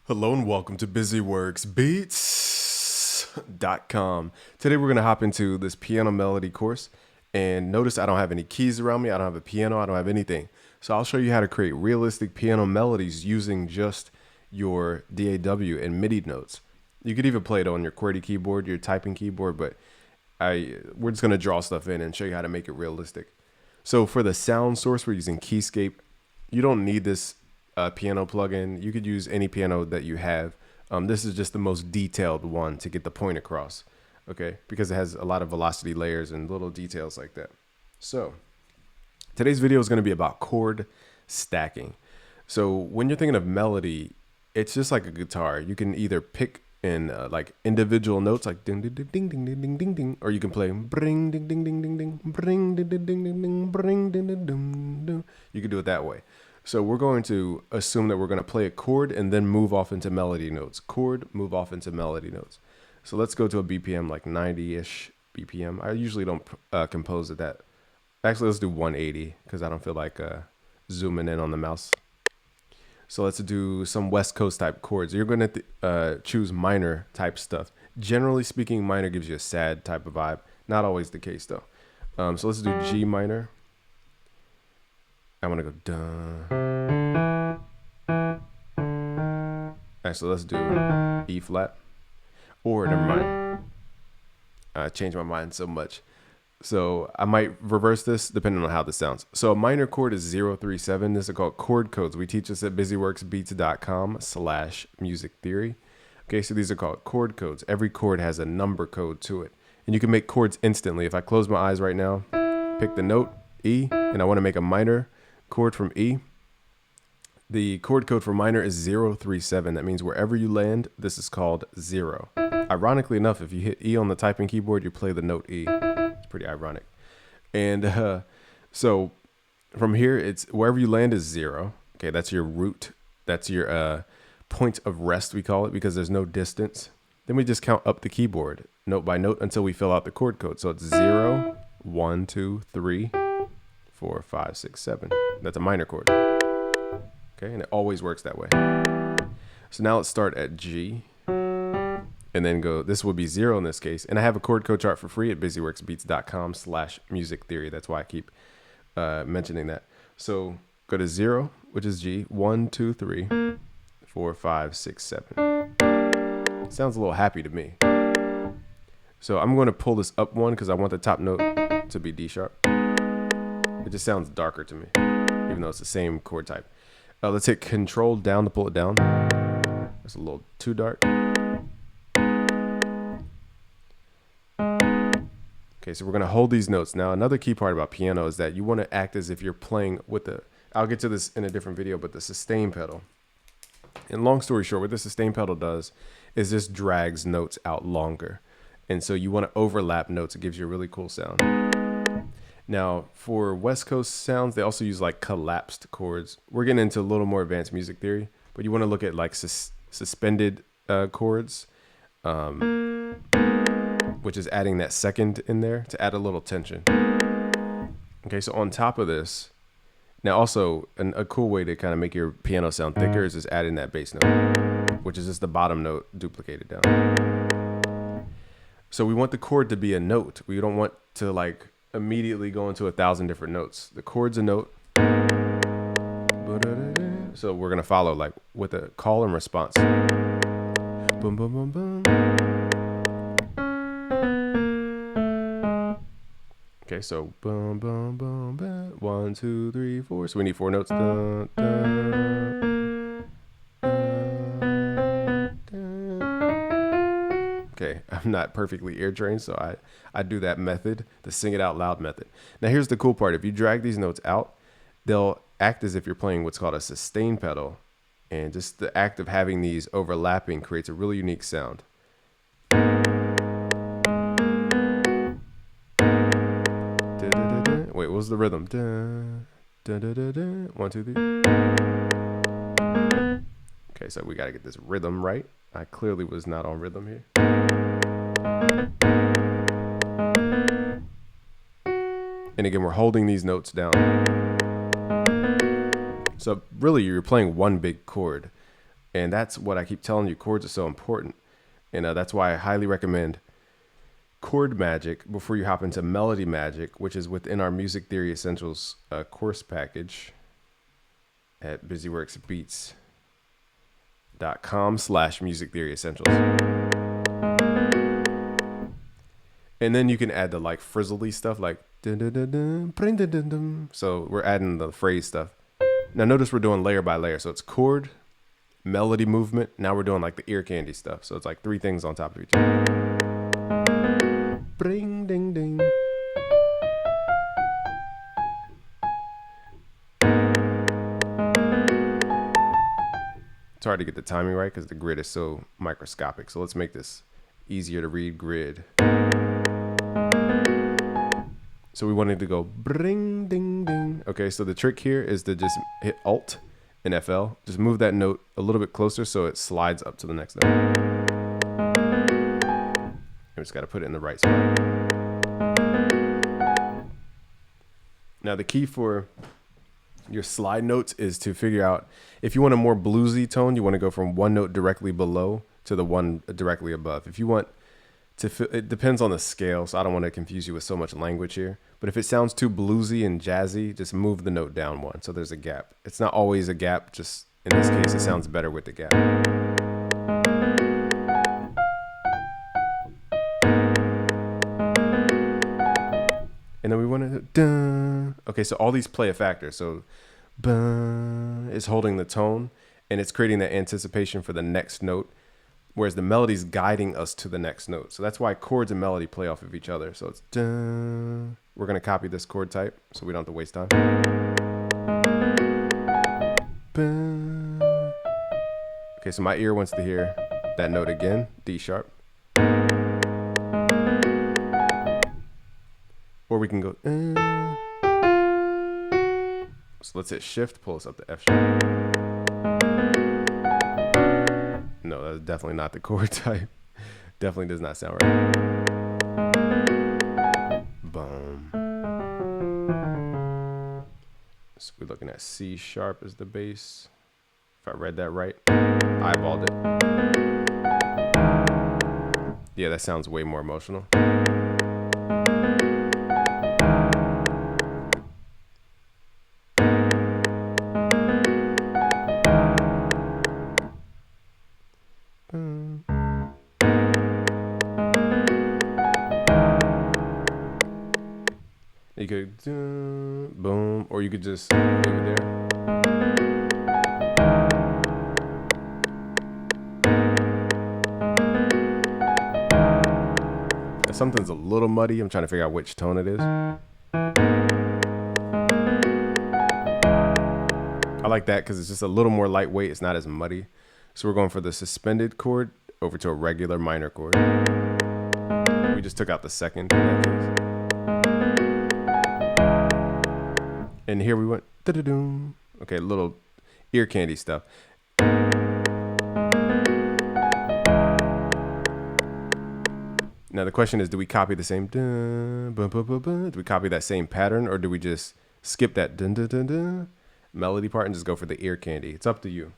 Hello and welcome to BusyWorksBeats.com. Today we're going to hop into this piano melody course, and notice I don't have any keys around me, I don't have a piano, I don't have anything. So I'll show you how to create realistic piano melodies using just your DAW and MIDI notes. You could even play it on your QWERTY keyboard, your typing keyboard, but we're just going to draw stuff in and show you how to make it realistic. So for the sound source, we're using Keyscape. You don't need this piano plugin. You could use any piano that you have. This is just the most detailed one to get the point across, okay? Because it has a lot of velocity layers and little details like that. So today's video is going to be about chord stacking. So when you're thinking of melody, it's just like a guitar. You can either pick in like individual notes, like ding ding ding ding ding ding ding ding, or you can play bring ding ding ding ding ding, bring ding ding ding ding ding, bring ding ding ding ding. You can do it that way. So we're going to assume that we're going to play a chord and then move off into melody notes. Chord, move off into melody notes. So let's go to a BPM like 90-ish BPM. I usually don't compose at that. Actually, let's do 180 because I don't feel like zooming in on the mouse. So let's do some West Coast type chords. You're going to choose minor type stuff. Generally speaking, minor gives you a sad type of vibe. Not always the case though. So let's do G minor. I want to go dun. Actually, let's do E flat. Or never mind. I changed my mind so much. So I might reverse this depending on how this sounds. So a minor chord is 037. This is called chord codes. We teach this at busyworksbeats.com/music theory. Okay, so these are called chord codes. Every chord has a number code to it. And you can make chords instantly. If I close my eyes right now, pick the note E, and I want to make a minor chord from E. The chord code for minor is 037. That means wherever you land, this is called 0. Ironically enough, if you hit E on the typing keyboard, you play the note E. It's pretty ironic. And so from here, it's wherever you land is 0. Okay, that's your root. That's your point of rest, we call it, because there's no distance. Then we just count up the keyboard, note by note, until we fill out the chord code. So it's 0, 1, 2, 3, 4, 5, 6, 7. That's a minor chord. Okay, and it always works that way. So now let's start at G and then go, this would be 0 in this case. And I have a chord code chart for free at busyworksbeats.com/music theory. That's why I keep mentioning that. So go to 0, which is G, 1, 2, 3, 4, 5, 6, 7. Sounds a little happy to me. So I'm going to pull this up one because I want the top note to be D sharp. It just sounds darker to me, even though it's the same chord type. Let's hit Control down to pull it down. That's a little too dark. Okay, so we're going to hold these notes. Now, another key part about piano is that you want to act as if you're playing with the, I'll get to this in a different video, but the sustain pedal. And long story short, what the sustain pedal does is just drags notes out longer. And so you want to overlap notes. It gives you a really cool sound. Now, for West Coast sounds, they also use like collapsed chords. We're getting into a little more advanced music theory, but you want to look at like suspended chords, which is adding that second in there to add a little tension. Okay, so on top of this, now also a cool way to kind of make your piano sound thicker is just adding that bass note, which is just the bottom note duplicated down. So we want the chord to be a note. We don't want to like immediately go into 1,000 different notes. The chord's a note. So we're going to follow like with a call and response. Boom, boom, boom, boom. Okay, so boom, boom, boom, boom. 1, 2, 3, 4. So we need 4 notes. Dun, dun, dun, dun. Okay, I'm not perfectly ear trained, so I do that method, the sing it out loud method. Now here's the cool part. If you drag these notes out, they'll act as if you're playing what's called a sustain pedal. And just the act of having these overlapping creates a really unique sound. Wait, what was the rhythm? 1, 2, 3. Okay, so we got to get this rhythm right. I clearly was not on rhythm here. And again, we're holding these notes down. So really, you're playing one big chord. And that's what I keep telling you, chords are so important. And that's why I highly recommend Chord Magic before you hop into Melody Magic, which is within our Music Theory Essentials course package at busyworksbeats.com/music theory essentials. And then you can add the like frizzly stuff like dun, dun, dun, dun, dun, dun, dun, dun. So we're adding the phrase stuff. Now notice we're doing layer by layer. So it's chord, melody movement. Now we're doing like the ear candy stuff. So it's like 3 things on top of each other. Bring ding ding. It's hard to get the timing right because the grid is so microscopic. So let's make this easier to read grid. So we wanted to go bring ding ding. Okay, so the trick here is to just hit Alt and FL. Just move that note a little bit closer so it slides up to the next note. We just got to put it in the right spot. Now the key for your slide notes is to figure out if you want a more bluesy tone, you want to go from one note directly below to the one directly above. If you want to, it depends on the scale, so I don't want to confuse you with so much language here. But if it sounds too bluesy and jazzy, just move the note down one so there's a gap. It's not always a gap, just in this case, it sounds better with the gap. And then we want to, dun. Okay, so all these play a factor. So, bun is holding the tone, and it's creating that anticipation for the next note, whereas the melody is guiding us to the next note. So that's why chords and melody play off of each other. So it's dun. We're going to copy this chord type so we don't have to waste time. Bun. Okay, so my ear wants to hear that note again, D sharp. Or we can go, So let's hit shift, pull us up to F sharp. No, that's definitely not the chord type. Definitely does not sound right. Boom. So we're looking at C sharp as the bass. If I read that right, eyeballed it. Yeah, that sounds way more emotional. You could boom, or you could just leave it there. If something's a little muddy, I'm trying to figure out which tone it is. I like that because it's just a little more lightweight. It's not as muddy. So we're going for the suspended chord over to a regular minor chord. We just took out the second in that case. And here we went, da-da-doom. Okay, little ear candy stuff. Now the question is, do we copy the same, do we copy that same pattern, or do we just skip that dun, dun, dun, dun, melody part and just go for the ear candy? It's up to you.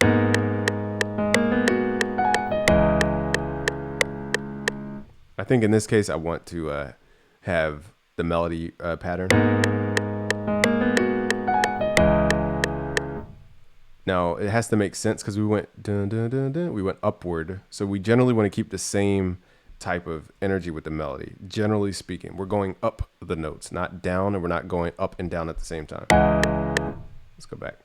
I think in this case, I want to have the melody pattern. Now it has to make sense because we went dun, dun, dun, dun, we went upward. So we generally want to keep the same type of energy with the melody. Generally speaking, we're going up the notes, not down, and we're not going up and down at the same time. Let's go back.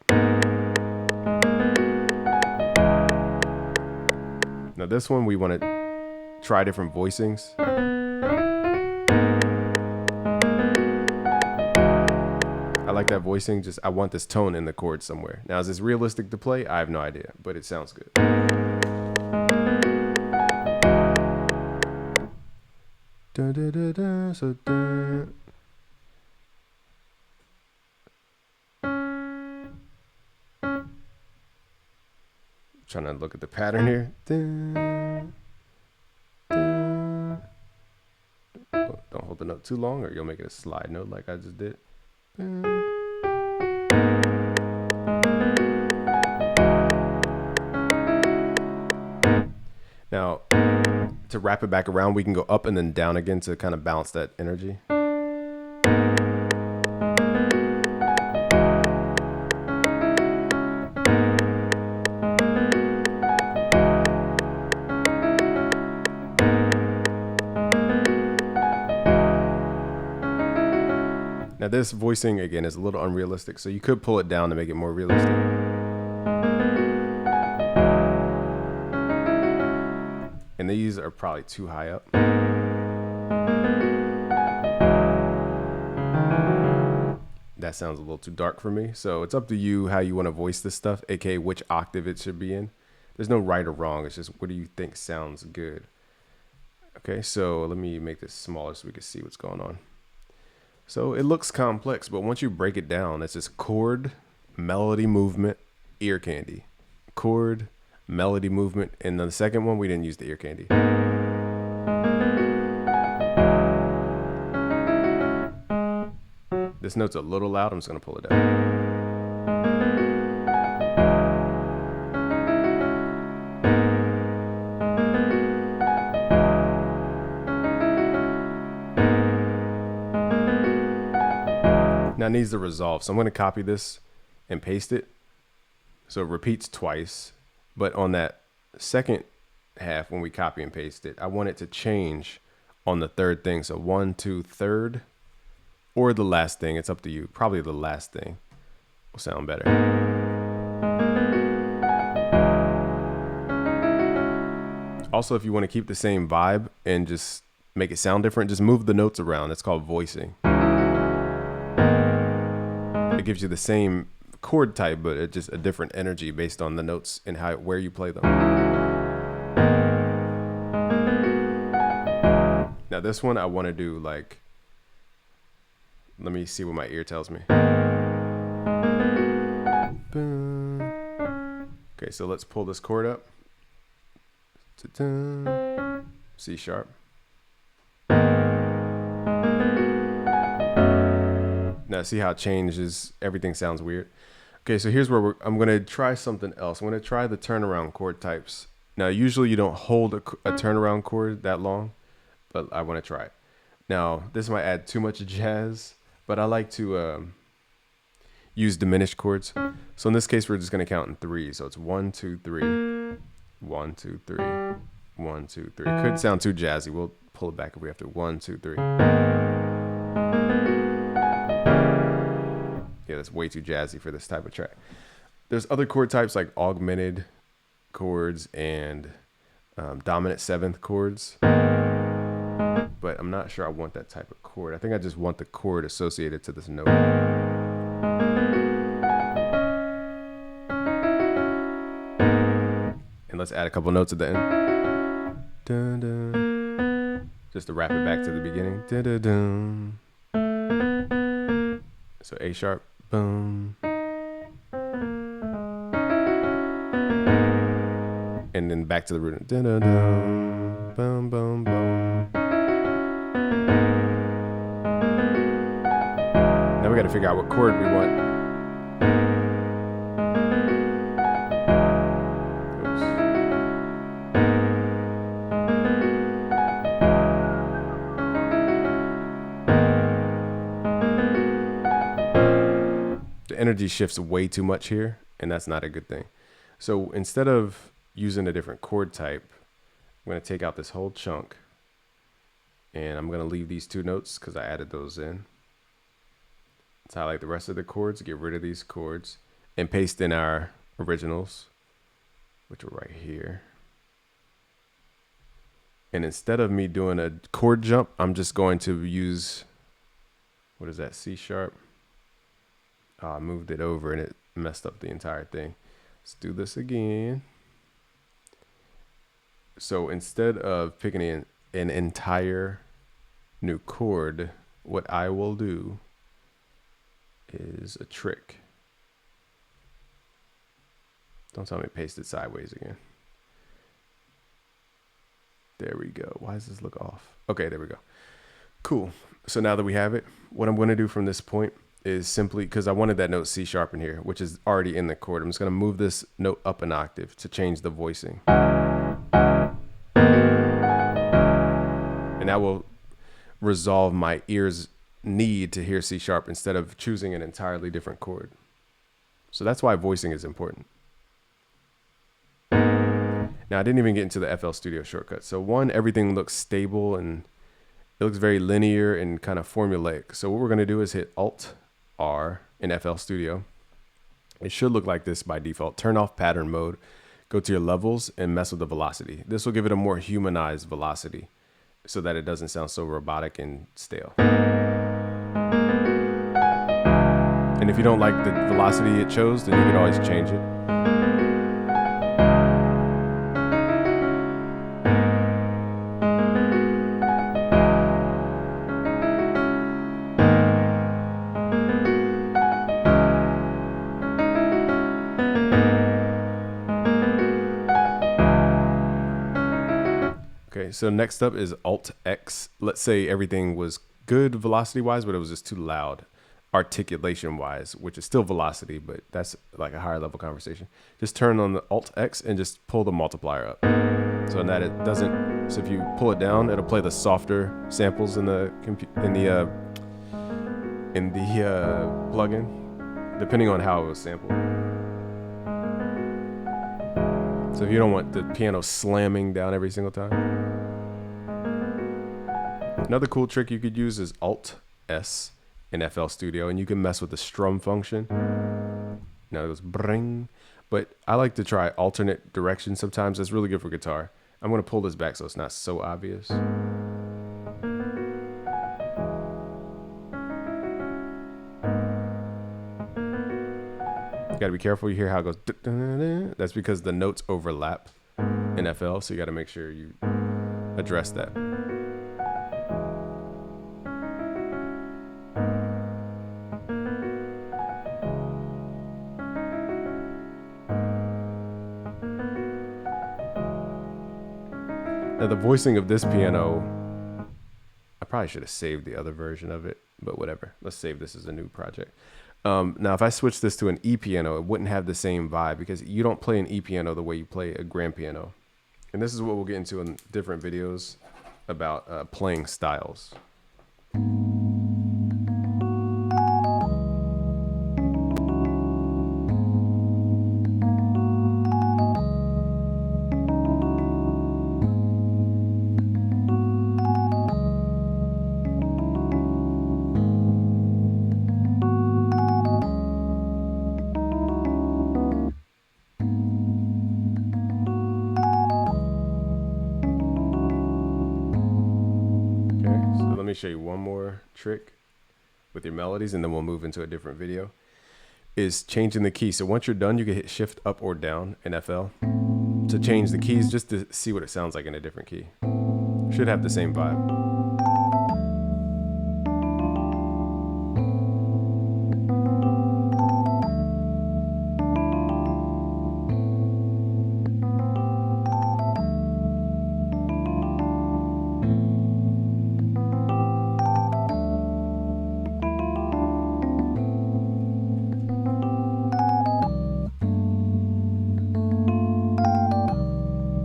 Now this one, we want to try different voicings. I like that voicing, just I want this tone in the chord somewhere. Now, is this realistic to play? I have no idea, but it sounds good. Da, da, da, da, so, da. Trying to look at the pattern here. Da, da. Oh, don't hold the note too long or you'll make it a slide note like I just did. Now, to wrap it back around, we can go up and then down again to kind of balance that energy. Now this voicing, again, is a little unrealistic, so you could pull it down to make it more realistic. And these are probably too high up. That sounds a little too dark for me, so it's up to you how you want to voice this stuff, aka which octave it should be in. There's no right or wrong, it's just what do you think sounds good. Okay, so let me make this smaller so we can see what's going on. So it looks complex, but once you break it down, it's just chord, melody, movement, ear candy. Chord, melody, movement, and then the second one, we didn't use the ear candy. This note's a little loud, I'm just gonna pull it down. Now it needs to resolve, so I'm going to copy this and paste it so it repeats twice, but on that second half when we copy and paste it, I want it to change on the third thing. So 1, 2, third, or the last thing, it's up to you. Probably the last thing will sound better. Also, if you want to keep the same vibe and just make it sound different, just move the notes around. That's called voicing. It gives you the same chord type, but it's just a different energy based on the notes and where you play them. Now this one I want to do like, let me see what my ear tells me. Okay, so let's pull this chord up. C sharp. Now see how it changes, everything sounds weird. Okay, so here's where I'm gonna try something else. I'm gonna try the turnaround chord types. Now usually you don't hold a turnaround chord that long, but I wanna try it. Now this might add too much jazz, but I like to use diminished chords. So in this case, we're just gonna count in 3. So it's 1, 2, 3, 1, 2, 3, 1, 2, 3. It could sound too jazzy. We'll pull it back if we have to. 1, 2, 3. Yeah, that's way too jazzy for this type of track. There's other chord types like augmented chords and dominant 7th chords, but I'm not sure I want that type of chord. I think I just want the chord associated to this note. And let's add a couple notes at the end. Dun, dun. Just to wrap it back to the beginning. Dun, dun, dun. So A sharp. Boom. And then back to the root. Dun, dun, dun. Boom, boom, boom. Now we got to figure out what chord we want. Energy shifts way too much here, and that's not a good thing. So instead of using a different chord type, I'm going to take out this whole chunk, and I'm going to leave these 2 notes because I added those in. Let's highlight the rest of the chords, get rid of these chords, and paste in our originals, which are right here. And instead of me doing a chord jump, I'm just going to use, what is that, C sharp? I moved it over and it messed up the entire thing. Let's do this again. So instead of picking an entire new chord, what I will do is a trick. Don't tell me to paste it sideways again. There we go. Why does this look off? Okay, there we go. Cool. So now that we have it, what I'm going to do from this point is simply, because I wanted that note C sharp in here, which is already in the chord, I'm just going to move this note up an octave to change the voicing. that will resolve my ear's need to hear C sharp instead of choosing an entirely different chord. So that's why voicing is important. Now, I didn't even get into the FL Studio shortcut. So one, everything looks stable and it looks very linear and kind of formulaic. So what we're going to do is hit Alt R in FL Studio. It should look like this by default. Turn off pattern mode, go to your levels and mess with the velocity. This will give it a more humanized velocity so that it doesn't sound so robotic and stale. And if you don't like the velocity it chose, then you can always change it. Okay, so next up is Alt X. Let's say everything was good velocity wise, but it was just too loud articulation wise, which is still velocity, but that's like a higher level conversation. Just turn on the Alt X and just pull the multiplier up so that it doesn't. So if you pull it down, it'll play the softer samples in the plugin, depending on how it was sampled. So if you don't want the piano slamming down every single time. Another cool trick you could use is Alt S in FL Studio, and you can mess with the strum function. Now it goes bring, but I like to try alternate directions sometimes. That's really good for guitar. I'm going to pull this back so it's not so obvious. You got to be careful. You hear how it goes. That's because the notes overlap in FL, so you got to make sure you address that. Now the voicing of this piano, I probably should have saved the other version of it, but whatever. Let's save this as a new project. Now, if I switch this to an E piano, it wouldn't have the same vibe because you don't play an E piano the way you play a grand piano. And this is what we'll get into in different videos about playing styles. Let me show you one more trick with your melodies and then we'll move into a different video, is changing the key. So once you're done, you can hit shift up or down in FL to change the keys just to see what it sounds like in a different key. Should have the same vibe.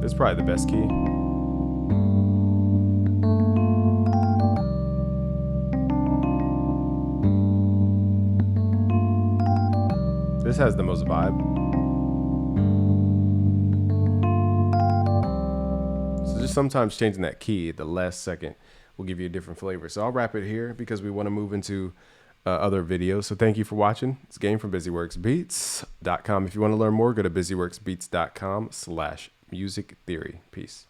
This is probably the best key. This has the most vibe. So just sometimes changing that key at the last second will give you a different flavor. So I'll wrap it here because we want to move into other videos. So thank you for watching. It's Game from BusyWorksBeats.com. If you want to learn more, go to BusyWorksBeats.com/music theory. Peace.